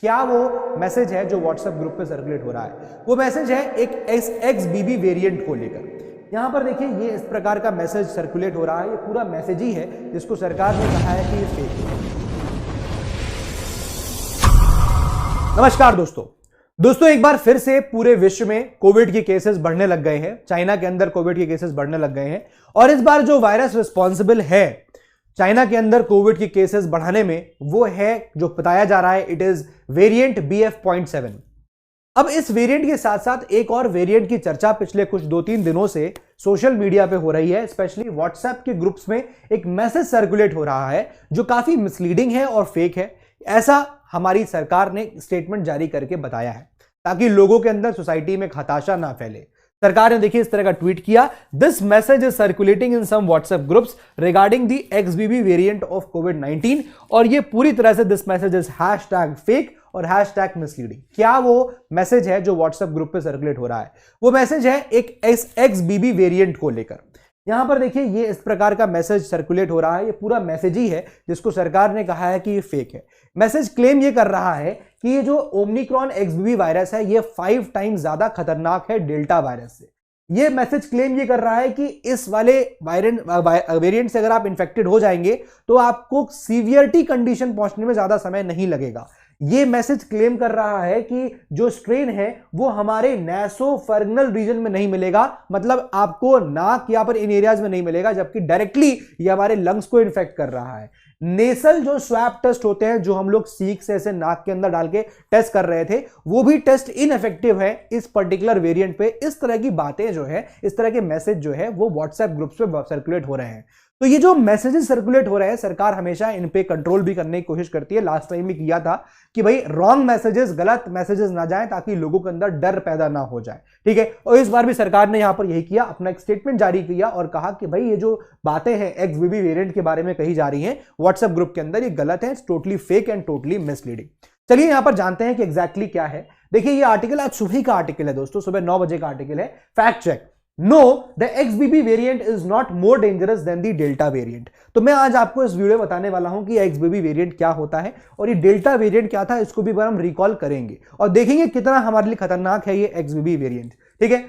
क्या वो मैसेज है जो व्हाट्सएप ग्रुप पे सर्कुलेट हो रहा है? वो मैसेज है एक XBB वेरिएंट को लेकर। यहां पर देखिए ये इस प्रकार का मैसेज सर्कुलेट हो रहा है। ये पूरा मैसेज ही है जिसको सरकार ने कहा है कि ये फेक है। नमस्कार दोस्तों एक बार फिर से पूरे विश्व में कोविड के केसेस बढ़ने लग गए हैं। चाइना के अंदर कोविड के केसेस बढ़ने लग गए हैं और इस बार जो वायरस रिस्पॉन्सिबल है चाइना के अंदर कोविड के केसेस बढ़ाने में, वो है जो बताया जा रहा है इट इज वेरिएंट BF.7। अब इस वेरिएंट के साथ साथ एक और वेरिएंट की चर्चा पिछले कुछ 2-3 दिनों से सोशल मीडिया पे हो रही है। स्पेशली व्हाट्सएप के ग्रुप्स में एक मैसेज सर्कुलेट हो रहा है जो काफी मिसलीडिंग है और फेक है। ऐसा हमारी सरकार ने स्टेटमेंट जारी करके बताया है ताकि लोगों के अंदर सोसाइटी में हताशा ना फैले। सरकार ने देखिए इस तरह का ट्वीट किया, this message is circulating in some WhatsApp groups regarding the XBB variant of कोविड-19। और ये पूरी तरह से दिस मैसेज इज #फेक और #मिसलीडिंग। क्या वो मैसेज है जो व्हाट्सएप ग्रुप पे सर्कुलेट हो रहा है? वो मैसेज है एक XBB वेरिएंट को लेकर। यहां पर देखिए ये इस प्रकार का मैसेज सर्कुलेट हो रहा है। ये पूरा मैसेज ही है जिसको सरकार ने कहा है कि ये फेक है। मैसेज क्लेम ये कर रहा है कि ये जो ओमिक्रॉन XBB वायरस है ये 5 टाइम्स ज्यादा खतरनाक है डेल्टा वायरस से। ये मैसेज क्लेम ये कर रहा है कि इस वाले वेरिएंट से अगर आप इन्फेक्टेड हो जाएंगे तो आपको सीवियरिटी कंडीशन पहुंचने में ज्यादा समय नहीं लगेगा। ये मैसेज क्लेम कर रहा है कि जो स्ट्रेन है वो हमारे नैसोफर्गनल रीजन में नहीं मिलेगा, मतलब आपको नाक या पर इन एरियाज में नहीं मिलेगा, जबकि डायरेक्टली ये हमारे लंग्स को इन्फेक्ट कर रहा है। नेसल जो स्वैब टेस्ट होते हैं जो हम लोग सीख से ऐसे नाक के अंदर डाल के टेस्ट कर रहे थे, वो भी टेस्ट इनइफेक्टिव है इस पर्टिकुलर वेरिएंट पे। इस तरह की बातें जो है, इस तरह के मैसेज जो है वो व्हाट्सएप ग्रुप्स पे सर्कुलेट हो रहे हैं। तो ये जो मैसेजेस सर्कुलेट हो रहे हैं, सरकार हमेशा इन पे कंट्रोल भी करने की कोशिश करती है। लास्ट टाइम भी किया था कि भाई रॉन्ग मैसेजेस, गलत मैसेजेस ना जाएं ताकि लोगों के अंदर डर पैदा ना हो जाए, ठीक है। और इस बार भी सरकार ने यहां पर यही किया, अपना एक स्टेटमेंट जारी किया और कहा कि भाई ये जो बातें हैं XBB वेरिएंट के बारे में कही जा रही हैं व्हाट्सएप ग्रुप के अंदर, ये गलत है, totally fake and totally misleading. चलिए यहां पर जानते हैं कि एग्जैक्टली क्या है। देखिए ये आर्टिकल आज सुबह का आर्टिकल है दोस्तों, सुबह 9 बजे का आर्टिकल है। Fact check, no the XBB variant is not more dangerous than the delta variant. तो मैं आज आपको इस वीडियो में बताने वाला हूं कि XBB वेरिएंट क्या होता है और ये डेल्टा वेरिएंट क्या था, इसको भी बार हम रिकॉल करेंगे और देखेंगे कितना हमारे लिए खतरनाक है ये XBB वेरिएंट, ठीक है।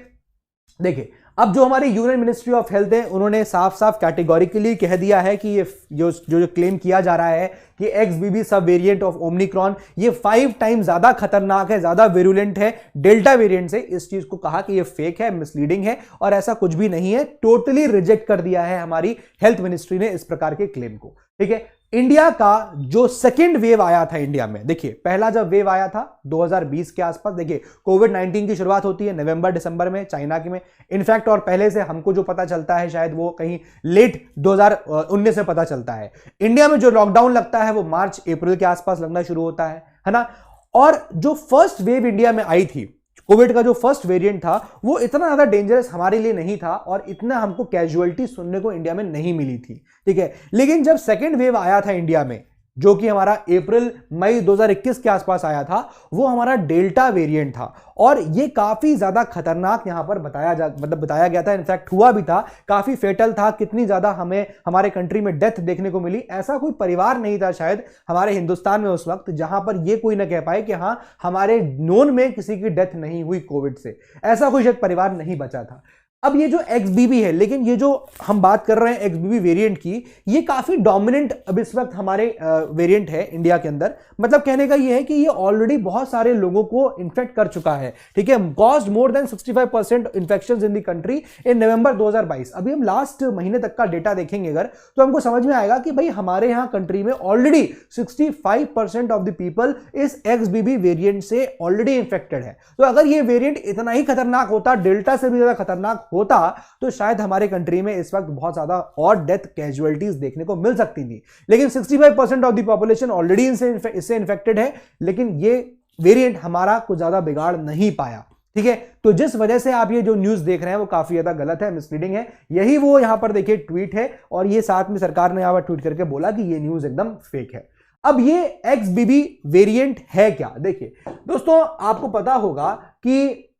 देखिए अब जो हमारी यूनियन मिनिस्ट्री ऑफ हेल्थ है उन्होंने साफ साफ कैटेगोरिकली कह दिया है कि ये जो क्लेम किया जा रहा है कि XBB सब वेरिएंट ऑफ ओमिक्रॉन ये 5 टाइम ज्यादा खतरनाक है, ज्यादा वेरुलेंट है डेल्टा वेरिएंट से। इस चीज को कहा कि ये फेक है, मिसलीडिंग है और ऐसा कुछ भी नहीं है। टोटली रिजेक्ट कर दिया है हमारी हेल्थ मिनिस्ट्री ने इस प्रकार के क्लेम को, ठीक है। इंडिया का जो सेकेंड वेव आया था इंडिया में, देखिए पहला जब वेव आया था 2020 के आसपास, देखिए कोविड-19 की शुरुआत होती है नवंबर दिसंबर में चाइना के में इनफैक्ट, और पहले से हमको जो पता चलता है शायद वो कहीं लेट 2019 में पता चलता है। इंडिया में जो लॉकडाउन लगता है वो मार्च अप्रैल के आसपास लगना शुरू होता है ना। और जो फर्स्ट वेव इंडिया में आई थी कोविड का, जो फर्स्ट वेरिएंट था वो इतना ज्यादा डेंजरस हमारे लिए नहीं था और इतना हमको कैजुअलिटी सुनने को इंडिया में नहीं मिली थी, ठीक है। लेकिन जब सेकेंड वेव आया था इंडिया में, जो कि हमारा अप्रैल मई 2021 के आसपास आया था, वो हमारा डेल्टा वेरिएंट था और ये काफी ज्यादा खतरनाक यहां पर बताया गया था। इनफैक्ट हुआ भी था, काफी फेटल था। कितनी ज्यादा हमें हमारे कंट्री में डेथ देखने को मिली, ऐसा कोई परिवार नहीं था शायद हमारे हिंदुस्तान में उस वक्त जहां पर ये कोई ना कह पाए कि हाँ हमारे नोन में किसी की डेथ नहीं हुई कोविड से। ऐसा कोई शायद परिवार नहीं बचा था। अब ये जो XBB है, लेकिन ये जो हम बात कर रहे हैं XBB वेरिएंट की, ये काफी डोमिनेंट अब इस वक्त हमारे वेरिएंट है इंडिया के अंदर। मतलब कहने का ये है कि ये ऑलरेडी बहुत सारे लोगों को इन्फेक्ट कर चुका है, ठीक है। Caused more than 65% infections in the country in November 2022। अभी हम लास्ट महीने तक का डेटा देखेंगे अगर, तो हमको समझ में आएगा कि भाई हमारे यहाँ कंट्री में ऑलरेडी 65% ऑफ द पीपल इस XBB वेरिएंट से ऑलरेडी इन्फेक्टेड है। तो अगर ये वेरिएंट इतना ही खतरनाक होता, डेल्टा से भी ज्यादा खतरनाक होता, तो शायद हमारे कंट्री में इस वक्त बहुत ज्यादा और डेथ कैजुअलिटीज देखने को मिल सकती थी। लेकिन 65% ऑफ द पॉपुलेशन ऑलरेडी इससे इन्फेक्टेड है, लेकिन ये वेरिएंट हमारा कुछ ज्यादा बिगाड़ नहीं पाया, ठीक है। तो जिस वजह से आप ये जो न्यूज देख रहे हैं वो काफी ज्यादा गलत है, मिसलीडिंग है। यही वो यहां पर देखिए ट्वीट है और ये साथ में सरकार ने यहां पर ट्वीट करके बोला कि ये न्यूज एकदम फेक है। अब ये XBB वेरिएंट है क्या? देखिए दोस्तों आपको पता होगा कि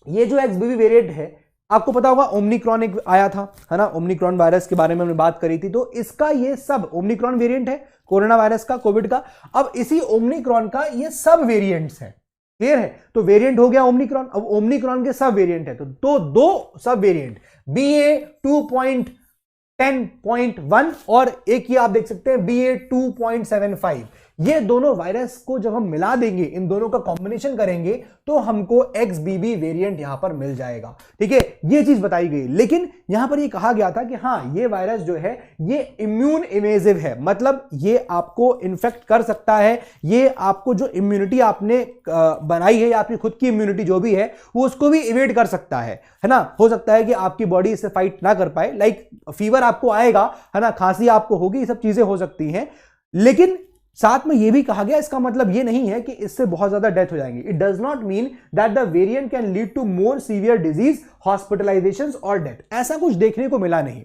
ये जो XBB वेरिएंट है आपको पता होगा ओमिक्रॉन एक आया था, है ना, ओमिक्रॉन वायरस के बारे में हमने बात करी थी। तो इसका ये सब ओमिक्रॉन वेरिएंट है कोरोना वायरस का, कोविड का। अब इसी ओमिक्रॉन का ये सब वेरिएंट्स है, क्लियर है। तो वेरिएंट हो गया ओमिक्रॉन, अब ओमिक्रॉन के सब वेरिएंट है, तो दो सब वेरिएंट BA.2.10.1 और एक ही आप देख सकते हैं BA.2.75। ये दोनों वायरस को जब हम मिला देंगे, इन दोनों का कॉम्बिनेशन करेंगे, तो हमको XBB वेरिएंट यहां पर मिल जाएगा, ठीक है। ये चीज बताई गई, लेकिन यहां पर ये कहा गया था कि हां ये वायरस जो है ये इम्यून इवेसिव है, मतलब ये आपको इन्फेक्ट कर सकता है, ये आपको जो इम्यूनिटी आपने बनाई है या आपकी खुद की इम्यूनिटी जो भी है वो उसको भी इवेड कर सकता है ना। हो सकता है कि आपकी बॉडी इससे फाइट ना कर पाए, लाइक फीवर आपको आएगा, है ना, खांसी आपको होगी, ये सब चीजें हो सकती हैं। लेकिन साथ में यह भी कहा गया, इसका मतलब यह नहीं है कि इससे बहुत ज्यादा डेथ हो जाएंगी। It does not mean that the variant can lead to more severe disease, hospitalisations और डेथ, ऐसा कुछ देखने को मिला नहीं।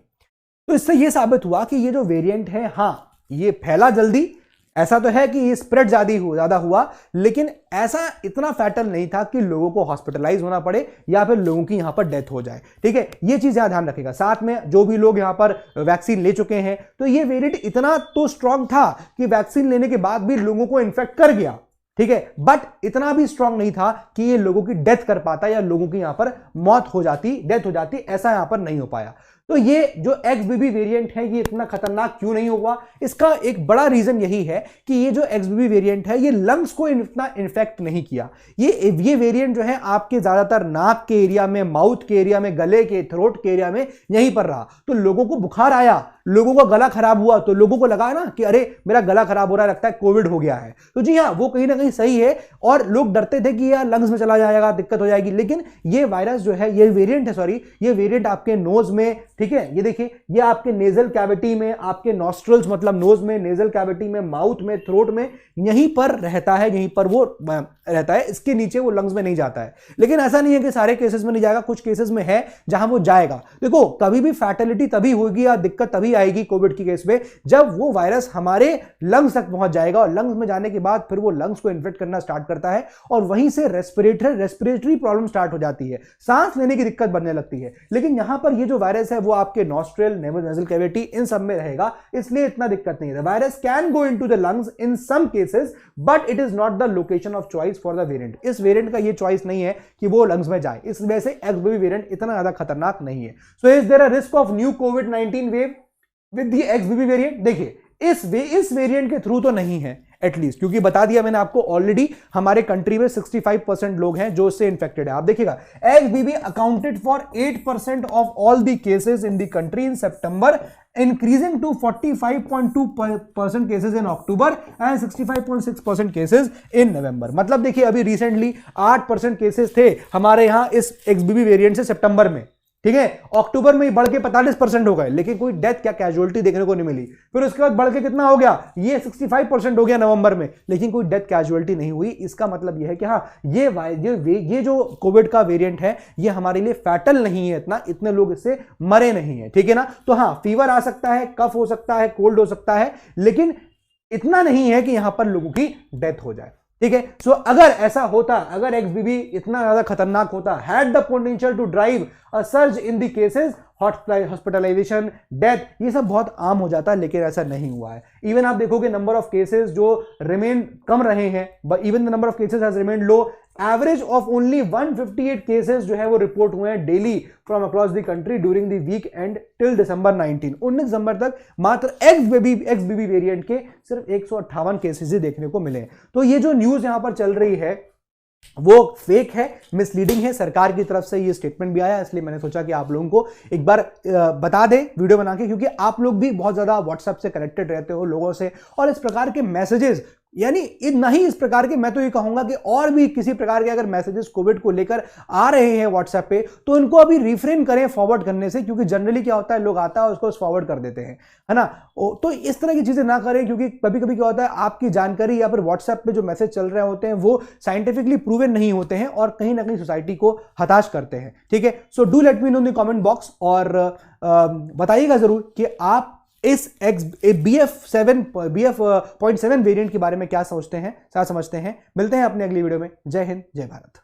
तो इससे यह साबित हुआ कि ये जो वेरिएंट है, हां ये फैला जल्दी, ऐसा तो है कि ये स्प्रेड ज्यादा हुआ, लेकिन ऐसा इतना फैटल नहीं था कि लोगों को हॉस्पिटलाइज होना पड़े या फिर लोगों की यहां पर डेथ हो जाए, ठीक है। ये चीज यहां ध्यान रखिएगा। साथ में जो भी लोग यहां पर वैक्सीन ले चुके हैं, तो ये वेरिएंट इतना तो स्ट्रांग था कि वैक्सीन लेने के बाद भी लोगों को इन्फेक्ट कर गया, ठीक है, बट इतना भी स्ट्रांग नहीं था कि ये लोगों की डेथ कर पाता या लोगों की यहां पर मौत हो जाती, डेथ हो जाती, ऐसा यहां पर नहीं हो पाया। तो ये जो XBB वेरिएंट है ये इतना खतरनाक क्यों नहीं हुआ? इसका एक बड़ा रीजन यही है कि ये जो XBB वेरिएंट है ये लंग्स को इतना इन्फेक्ट नहीं किया। ये वेरिएंट जो है आपके ज्यादातर नाक के एरिया में, माउथ के एरिया में, गले के, थ्रोट के एरिया में यहीं पर रहा। तो लोगों को बुखार आया, लोगों का गला खराब हुआ, तो लोगों को लगा ना कि अरे मेरा गला खराब हो रहा है, लगता है कोविड हो गया है। तो जी हाँ, वो कहीं ना कहीं सही है, और लोग डरते थे कि यार लंग्स में चला जाएगा, दिक्कत हो जाएगी। लेकिन ये वायरस जो है, ये वेरिएंट है, सॉरी, ये वेरिएंट आपके नोज में, ठीक है, ये देखिए, ये आपके नेजल कैविटी में, आपके नॉस्ट्रल्स मतलब नोज में, नेजल कैविटी में, माउथ में, थ्रोट में, यहीं पर रहता है, यहीं पर वो रहता है, इसके नीचे वो लंग्स में नहीं जाता है। लेकिन ऐसा नहीं है कि सारे केसेस में नहीं जाएगा, कुछ केसेस में है जहां वो जाएगा। देखो, कभी भी फैटेलिटी तभी होगी या दिक्कत तभी आएगी कोविड की केस में जब वो वायरस हमारे लंग्स तक पहुंच जाएगा, और लंग्स में जाने के बाद फिर वो लंग्स को इन्फेक्ट करना स्टार्ट करता है, और वहीं से रेस्पिरेटरी प्रॉब्लम स्टार्ट हो जाती है, सांस लेने की दिक्कत बनने लगती है। लेकिन यहां पर ये जो वायरस है वो आपके नॉस्ट्रल, नेजल कैविटी, इन सब में रहेगा, इसलिए इतना दिक्कत नहीं है। Virus can go into the lungs in some cases, but it is not the location of choice for the variant. इस वेरिएंट का ये चॉइस नहीं है कि वो लंग्स में जाए, इस वजह से XBB वेरिएंट इतना ज्यादा खतरनाक नहीं है। So is there a risk of new कोविड-19 wave with the XBB variant? देखिए, इस वेरिएंट के थ्रू तो नहीं है एटलीस्ट, क्योंकि बता दिया मैंने आपको ऑलरेडी हमारे कंट्री में 65% लोग हैं जो इससे इन्फेक्टेड है। आप देखिएगा, XBB accounted for 8% of all the cases in the country in September, increasing to 45.2% cases in October and 65.6% cases in November. मतलब देखिए, अभी रिसेंटली 8% केसेस थे हमारे यहां इस XBB वेरिएंट से सितंबर में, ठीक है। अक्टूबर में बढ़ के 45% हो गए, लेकिन कोई डेथ क्या कैजुअलिटी देखने को नहीं मिली। फिर उसके बाद बढ़ के कितना हो गया, ये 65% हो गया नवंबर में, लेकिन कोई डेथ कैजुअलिटी नहीं हुई। इसका मतलब यह है कि हाँ, ये जो कोविड का वेरिएंट है ये हमारे लिए फैटल नहीं है, इतने लोग इससे मरे नहीं है, ठीक है ना। तो हाँ, फीवर आ सकता है, कफ हो सकता है, कोल्ड हो सकता है, लेकिन इतना नहीं है कि यहां पर लोगों की डेथ हो जाए, ठीक है। सो अगर ऐसा होता, अगर XBB इतना ज्यादा खतरनाक होता, had the potential to drive a surge in the cases, hospitalisation, death, ये सब बहुत आम हो जाता है, लेकिन ऐसा नहीं हुआ है। इवन आप देखोगे नंबर ऑफ केसेस जो रिमेन कम रहे हैं, but even the number of cases has remain low. Average of only 158 cases जो है वो रिपोर्ट हुए हैं daily from across the country during the week end till December 19 दिसंबर तक मात्र XBB वेरिएंट के सिर्फ 158 केसेस ही देखने को मिले। तो ये जो न्यूज यहां पर चल रही है वो फेक है, मिसलीडिंग है। सरकार की तरफ से ये स्टेटमेंट भी आया, इसलिए मैंने सोचा कि आप लोगों को एक बार बता दें वीडियो बना के, क्योंकि आप लोग भी बहुत ज्यादा व्हाट्सएप से कनेक्टेड रहते हो लोगों से, और इस प्रकार के मैसेजेस, यानी नहीं इस प्रकार के, मैं तो ये कहूंगा कि और भी किसी प्रकार के अगर मैसेजेस कोविड को लेकर आ रहे हैं व्हाट्सएप पे, तो इनको अभी रिफ्रेन करें फॉरवर्ड करने से, क्योंकि जनरली क्या होता है, लोग आता है उसको फॉरवर्ड कर देते हैं, है ना। तो इस तरह की चीजें ना करें, क्योंकि कभी कभी क्या होता है, आपकी जानकारी या फिर व्हाट्सएप पे जो मैसेज चल रहे होते हैं वो साइंटिफिकली प्रूवन नहीं होते हैं और कहीं ना कहीं सोसाइटी को हताश करते हैं, ठीक है। So do let me know in the comment box, और बताइएगा जरूर कि आप इस BF.7 वेरिएंट के बारे में क्या समझते हैं। मिलते हैं अपने अगली वीडियो में। जय हिंद, जय भारत।